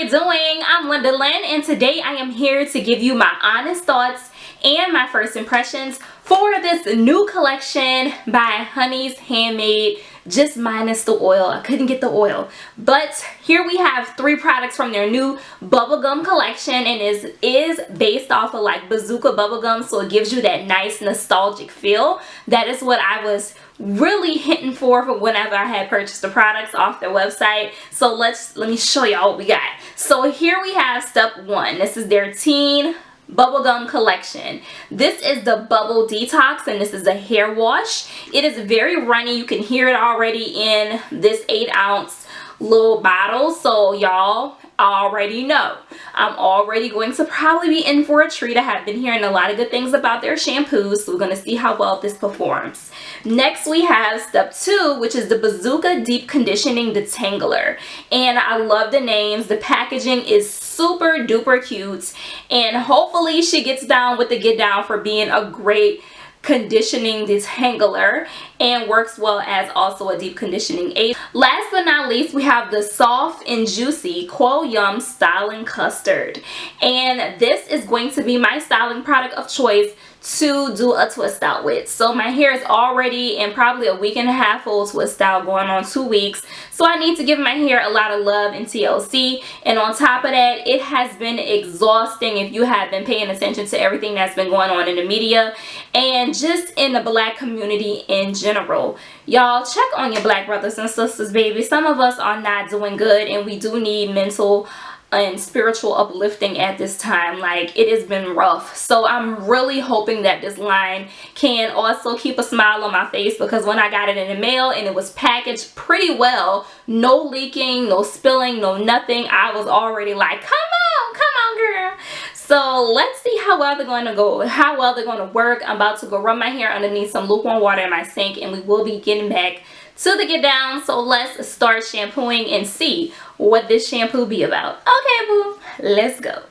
you doing? I'm Lynn, and today I am here to give you my honest thoughts and my first impressions for this new collection by Honey's Handmade, just minus the oil. I couldn't get the oil. But here we have 3 products from their new bubblegum collection, and is based off of like Bazooka bubblegum, so it gives you that nice nostalgic feel. That is what I was really hinting for whenever I had purchased the products off their website. So let me show y'all what we got. So here we have step 1. This is their teen bubblegum collection. This is the Bubble Detox, and this is a hair wash. It is very runny. You can hear it already in this 8-ounce little bottle. So y'all already know I'm already going to probably be in for a treat. I have been hearing a lot of good things about their shampoos, so we're going to see how well this performs. Next we have step 2, which is the Bazooka Deep Conditioning Detangler, and I love the names. The packaging is super duper cute, and hopefully she gets down with the get down for being a great conditioning detangler and works well as also a deep conditioning aid. Last but not least, we have the soft and juicy Coil Yum styling custard, and this is going to be my styling product of choice to do a twist out with. So my hair is already in probably a week and a half old twist out, going on 2 weeks, so I need to give my hair a lot of love and TLC. And on top of that, it has been exhausting if you have been paying attention to everything that's been going on in the media and just in the black community in general. Y'all check on your black brothers and sisters, baby. Some of us are not doing good, and we do need mental and spiritual uplifting at this time. Like, it has been rough. So I'm really hoping that this line can also keep a smile on my face, because when I got it in the mail and it was packaged pretty well, no leaking, no spilling, no nothing, I was already like, come on girl. So let's see how well they're going to go, how well they're going to work. I'm about to go run my hair underneath some lukewarm water in my sink, and we will be getting back to the get down. So let's start shampooing and see what this shampoo be about. Okay, boo, let's go.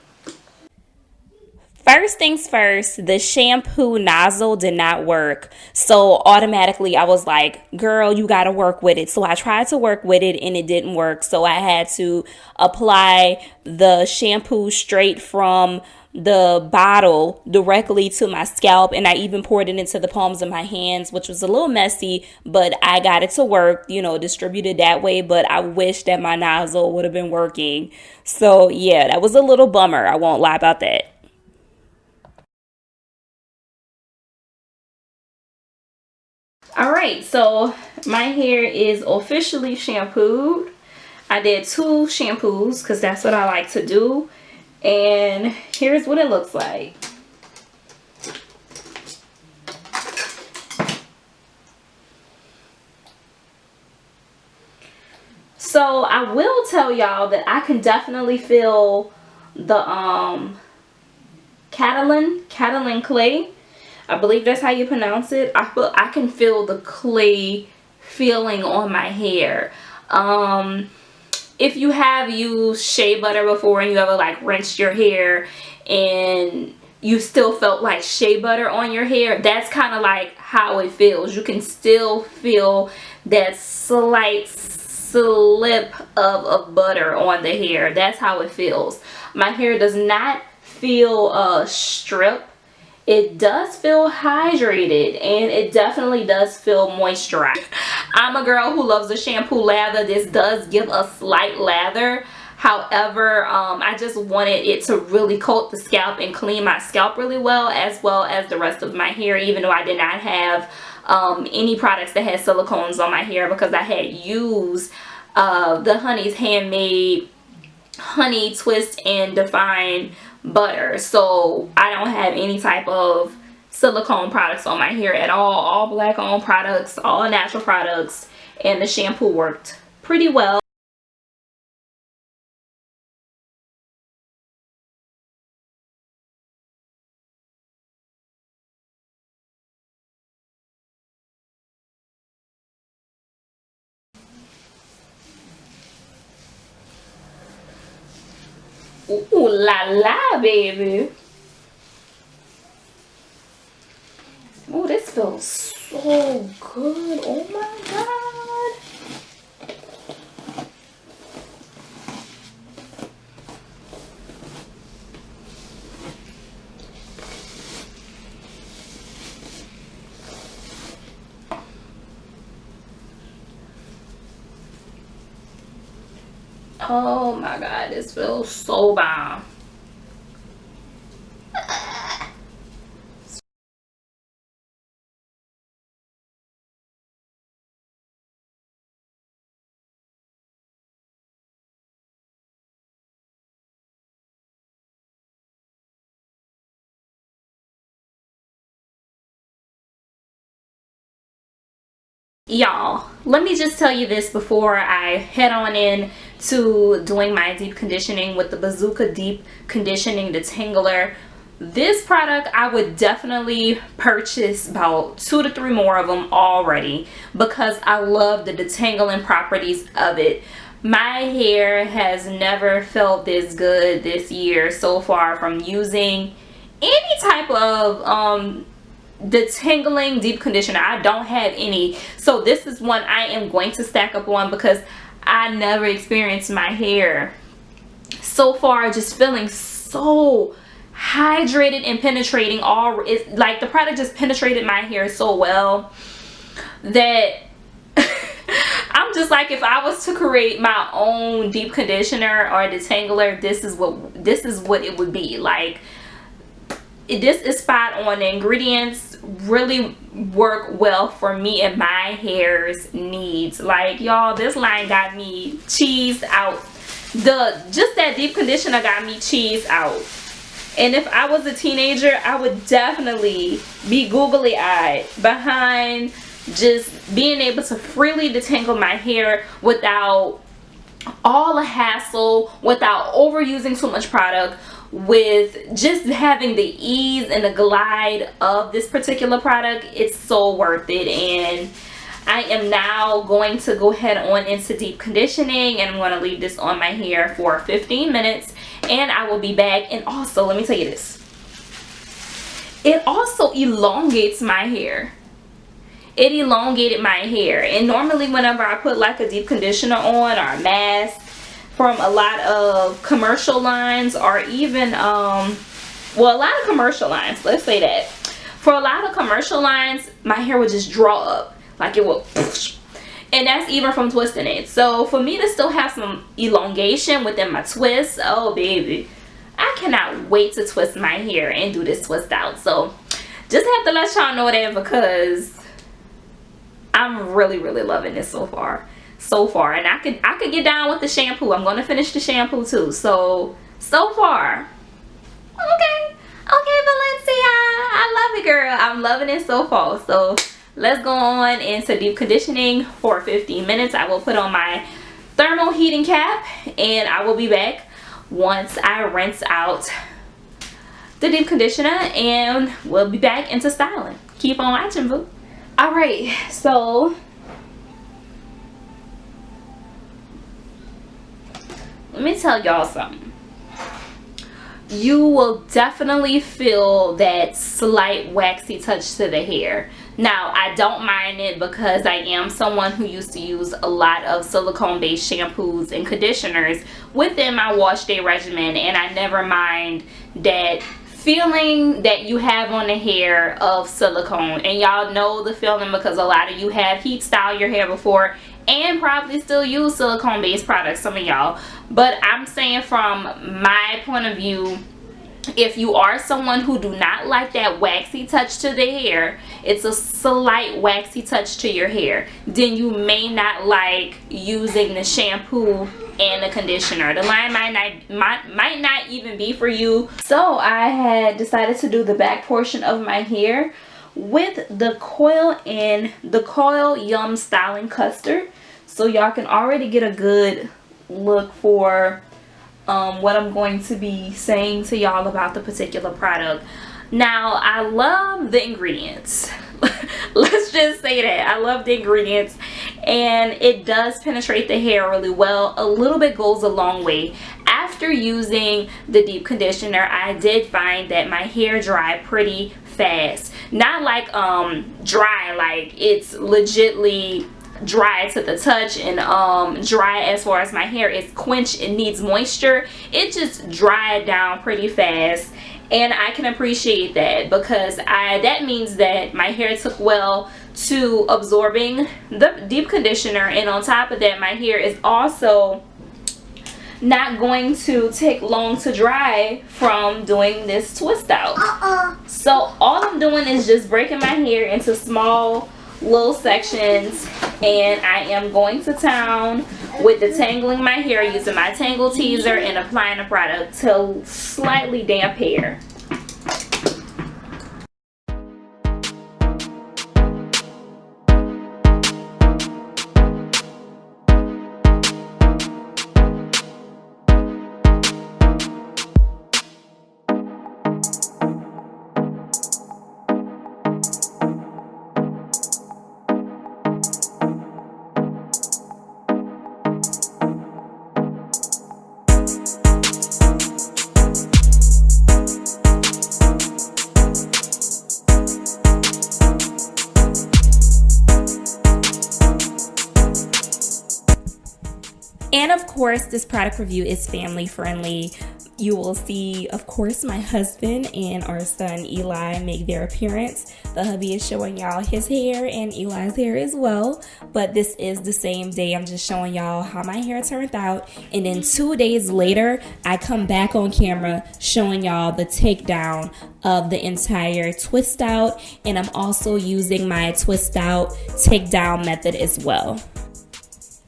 First things first, the shampoo nozzle did not work. So automatically I was like, girl, you got to work with it. So I tried to work with it and it didn't work. So I had to apply the shampoo straight from the bottle directly to my scalp, and I even poured it into the palms of my hands, which was a little messy, but I got it to work, you know, distributed that way. But I wish that my nozzle would have been working. So yeah, that was a little bummer. I won't lie about that. Alright, so my hair is officially shampooed. I did 2 shampoos because that's what I like to do. And here's what it looks like. So I will tell y'all that I can definitely feel the Kaolin clay. I believe that's how you pronounce it. I can feel the clay feeling on my hair. If you have used shea butter before and you ever like rinsed your hair and you still felt like shea butter on your hair, that's kind of like how it feels. You can still feel that slight slip of butter on the hair. That's how it feels. My hair does not feel strip. It does feel hydrated, and it definitely does feel moisturized. I'm a girl who loves the shampoo lather. This does give a slight lather. However, I just wanted it to really coat the scalp and clean my scalp really well as the rest of my hair, even though I did not have any products that had silicones on my hair, because I had used the Honey's Handmade Honey Twist and Define butter. So I don't have any type of silicone products on my hair at all black owned products, all natural products, and the shampoo worked pretty well. Ooh la la, baby. Oh, this feels so good. Oh my god. Oh my god, this feels so bomb. Y'all, let me just tell you this before I head on in to doing my deep conditioning with the Bazooka deep conditioning detangler. This product, I would definitely purchase about 2 to 3 more of them already because I love the detangling properties of it. My hair has never felt this good this year so far from using any type of detangling deep conditioner. I don't have any, so this is one I am going to stack up on because I never experienced my hair so far just feeling so hydrated and penetrating. All it's like the product just penetrated my hair so well that I'm just like, if I was to create my own deep conditioner or detangler, this is what it would be like. This is spot on. The ingredients really work well for me and my hair's needs. Like, y'all, this line got me cheesed out. Just that deep conditioner got me cheesed out. And if I was a teenager, I would definitely be googly eyed behind just being able to freely detangle my hair without all the hassle, without overusing too much product, with just having the ease and the glide of this particular product. It's so worth it. And I am now going to go ahead on into deep conditioning, and I'm going to leave this on my hair for 15 minutes and I will be back. And also, let me tell you this, it also elongates my hair. It elongated my hair. And normally whenever I put like a deep conditioner on or a mask from a lot of commercial lines, or even well, a lot of commercial lines, let's say that, for a lot of commercial lines my hair would just draw up, like it would, and that's even from twisting it. So for me to still have some elongation within my twist, oh baby, I cannot wait to twist my hair and do this twist out. So just have to let y'all know that because I'm really loving this so far. And I could get down with the shampoo. I'm gonna finish the shampoo too. So far, okay, Valencia, I love it, girl. I'm loving it so far. So let's go on into deep conditioning for 15 minutes. I will put on my thermal heating cap and I will be back once I rinse out the deep conditioner, and we'll be back into styling. Keep on watching, boo. All right, so let me tell y'all something. You will definitely feel that slight waxy touch to the hair. Now, I don't mind it because I am someone who used to use a lot of silicone based shampoos and conditioners within my wash day regimen, and I never mind that feeling that you have on the hair of silicone. And y'all know the feeling because a lot of you have heat styled your hair before and probably still use silicone based products, some of y'all. But I'm saying from my point of view, if you are someone who do not like that waxy touch to the hair, it's a slight waxy touch to your hair, then you may not like using the shampoo and the conditioner. The line might not even be for you. So I had decided to do the back portion of my hair with the Coil and the Coil Yum Styling Custard, so y'all can already get a good look for what I'm going to be saying to y'all about the particular product. Now, I love the ingredients. Let's just say that I love the ingredients, and it does penetrate the hair really well. A little bit goes a long way. After using the deep conditioner, I did find that my hair dried pretty fast. Not like dry, like it's legitly dry to the touch, and dry as far as my hair is quenched, it needs moisture. It just dried down pretty fast, and I can appreciate that because that means that my hair took well to absorbing the deep conditioner, and on top of that, my hair is also not going to take long to dry from doing this twist out. So all I'm doing is just breaking my hair into small little sections, and I am going to town with detangling my hair using my tangle teaser and applying the product to slightly damp hair. And of course, this product review is family friendly. You will see, of course, my husband and our son Eli make their appearance. The hubby is showing y'all his hair and Eli's hair as well. But this is the same day. I'm just showing y'all how my hair turned out. And then 2 days later, I come back on camera showing y'all the takedown of the entire twist out. And I'm also using my twist out takedown method as well.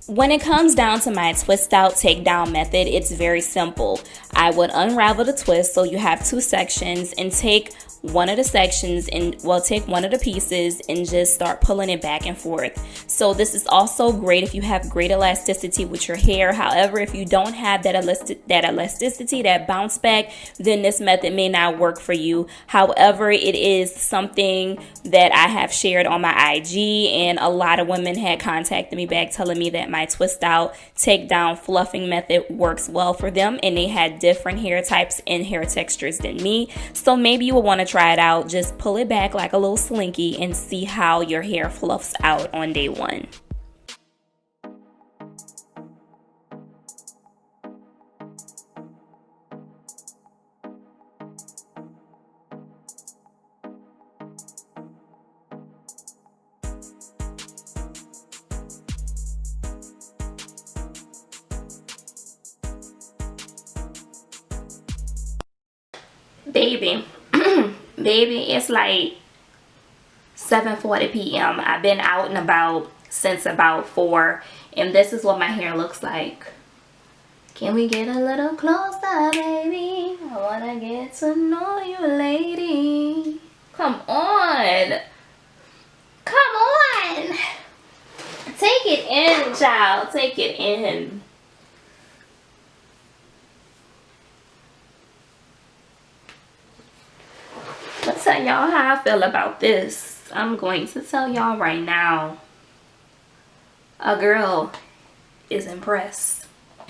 When it comes down to my twist out takedown method, it's very simple. I would unravel the twist, so you have two sections, and take one of the sections and take one of the pieces and just start pulling it back and forth. So this is also great if you have great elasticity with your hair. However, if you don't have that elasticity, that bounce back, then this method may not work for you. However, it is something that I have shared on my IG, and a lot of women had contacted me back telling me that my twist out takedown fluffing method works well for them, and they had different hair types and hair textures than me. So maybe you will want to try it out. Just pull it back like a little slinky and see how your hair fluffs out on day one. Baby, it's like 7:40 p.m. I've been out and about since about 4, and this is what my hair looks like. Can we get a little closer, baby? I wanna get to know you, lady. Come on. Come on. Take it in, child. Take it in. Let's tell y'all how I feel about this. I'm going to tell y'all right now. A girl is impressed.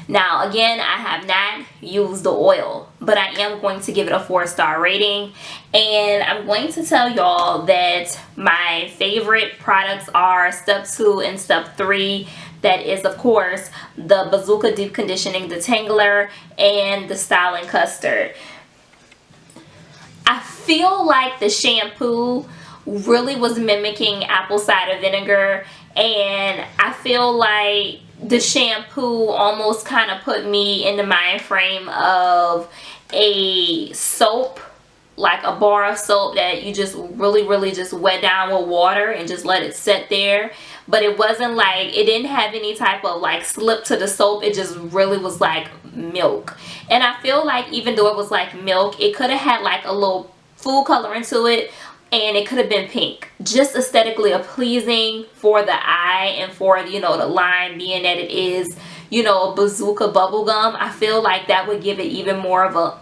Now, again, I have not used the oil, but I am going to give it a 4-star rating. And I'm going to tell y'all that my favorite products are step 2 and step 3. That is, of course, the Bazooka Deep Conditioning Detangler and the Styling Custard. I feel like the shampoo really was mimicking apple cider vinegar, and I feel like the shampoo almost kind of put me in the mind frame of a soap, like a bar of soap that you just really just wet down with water and just let it sit there. But it wasn't like, it didn't have any type of like slip to the soap. It just really was like milk. And I feel like even though it was like milk, it could have had like a little food coloring to it, and it could have been pink. Just aesthetically pleasing for the eye and for, you know, the line, being that it is, you know, Bazooka bubblegum. I feel like that would give it even more of a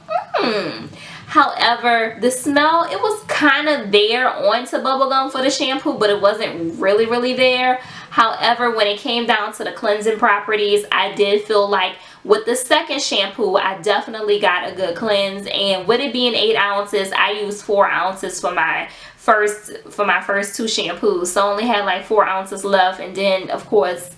However, the smell, it was kind of there onto bubblegum for the shampoo, but it wasn't really there. However, when it came down to the cleansing properties, I did feel like with the second shampoo, I definitely got a good cleanse. And with it being 8 ounces, I used 4 ounces for my first 2 shampoos. So I only had like 4 ounces left. And then, of course,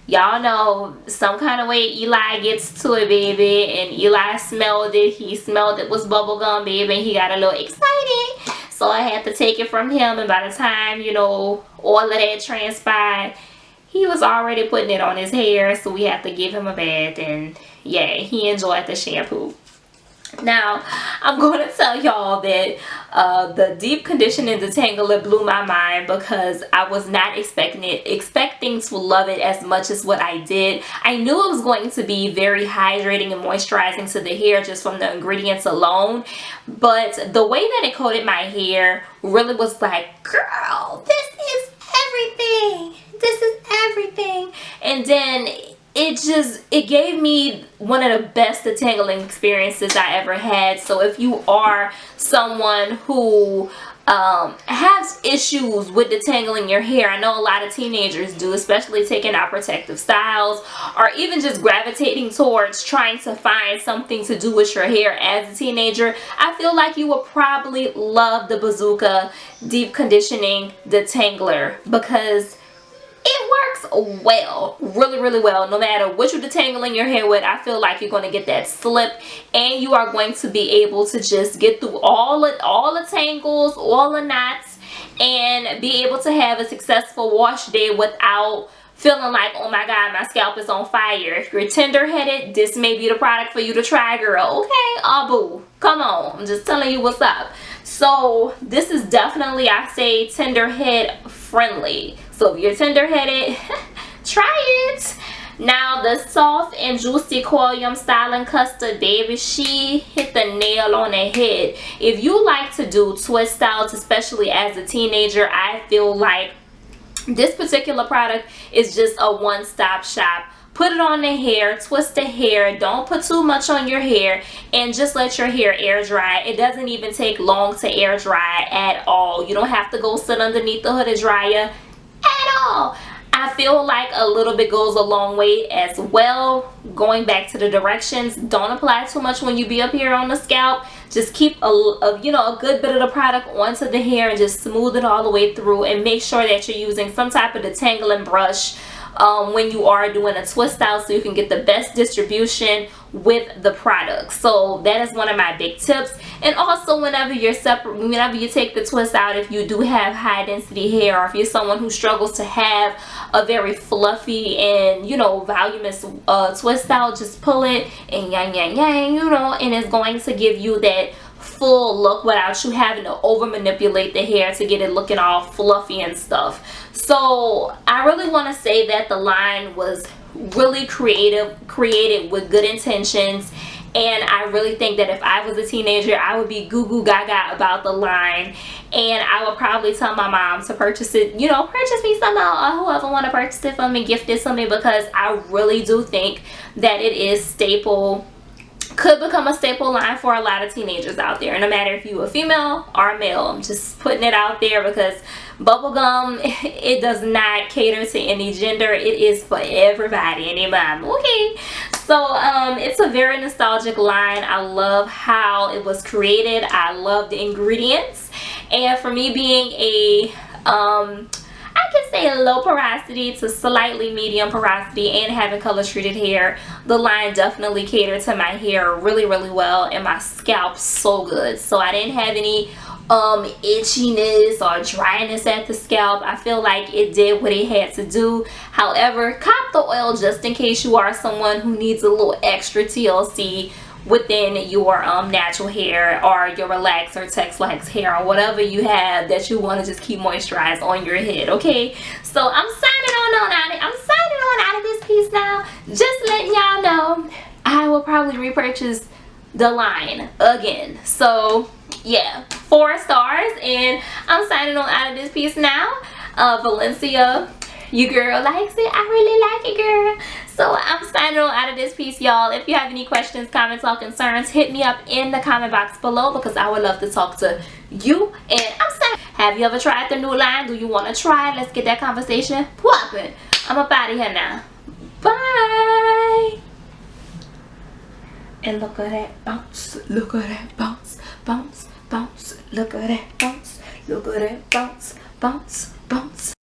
y'all know some kind of way Eli gets to it, baby, and Eli smelled it. He smelled it was bubblegum, baby, and he got a little excited. So I had to take it from him, and by the time, you know, all of that transpired, he was already putting it on his hair. So we had to give him a bath, and yeah, he enjoyed the shampoo. Now, I'm going to tell y'all that the deep conditioning detangler blew my mind because I was not expecting to love it as much as what I did. I knew it was going to be very hydrating and moisturizing to the hair just from the ingredients alone, but the way that it coated my hair really was like, girl, this is everything. This is everything. And then it gave me one of the best detangling experiences I ever had. So if you are someone who has issues with detangling your hair, I know a lot of teenagers do, especially taking out protective styles or even just gravitating towards trying to find something to do with your hair as a teenager, I feel like you will probably love the Bazooka deep conditioning detangler because it works well, really well. No matter what you're detangling your hair with, I feel like you're going to get that slip, and you are going to be able to just get through all the tangles, all the knots, and be able to have a successful wash day without feeling like, oh my god, my scalp is on fire. If you're tender-headed, this may be the product for you to try, girl. Okay, boo, come on, I'm just telling you what's up. So this is definitely, I say, tender head friendly. So if you're tender-headed, try it. Now the soft and juicy Coil styling Custard, baby, she hit the nail on the head. If you like to do twist styles, especially as a teenager, I feel like this particular product is just a one-stop shop. Put it on the hair, twist the hair, don't put too much on your hair, and just let your hair air dry. It doesn't even take long to air dry at all. You don't have to go sit underneath the hooded dryer at all. I feel like a little bit goes a long way as well. Going back to the directions, don't apply too much when you be up here on the scalp. Just keep a good bit of the product onto the hair and just smooth it all the way through, and make sure that you're using some type of detangling brush when you are doing a twist out, so you can get the best distribution with the product. So that is one of my big tips. And also, whenever you take the twist out, if you do have high density hair, or if you're someone who struggles to have a very fluffy and voluminous twist out, just pull it and yang, and it's going to give you that full look without you having to over manipulate the hair to get it looking all fluffy and stuff. So I really want to say that the line was really created with good intentions, and I really think that if I was a teenager, I would be goo goo gaga about the line, and I would probably tell my mom to purchase it, purchase me some, or whoever want to purchase it for me, gift it to me, because I really do think that it is could become a staple line for a lot of teenagers out there, no matter if you a female or a male. I'm just putting it out there because bubblegum, it does not cater to any gender. It is for everybody, any mom. Okay, so it's a very nostalgic line. I love how it was created. I love the ingredients, and for me being a I can say a low porosity to slightly medium porosity and having color treated hair, the line definitely catered to my hair really well, and my scalp so good. So I didn't have any itchiness or dryness at the scalp. I feel like it did what it had to do. However, cop the oil just in case you are someone who needs a little extra TLC within your natural hair, or your relax or Tex-Lax hair, or whatever you have that you want to just keep moisturized on your head. Okay, so I'm signing on out of this piece now. Just letting y'all know I will probably repurchase the line again. So yeah, 4 stars, and I'm signing on out of this piece now. Valencia, your girl likes it. I really like it, girl. So I'm signing on out of this piece, y'all. If you have any questions, comments, or concerns, hit me up in the comment box below, because I would love to talk to you. And I'm saying, have you ever tried the new line? Do you want to try it? Let's get that conversation popping. I'm up out of here now. Bye. And look at that bounce. Look at that bounce. Bounce, bounce. Look at that bounce. Look at that bounce. Bounce, bounce.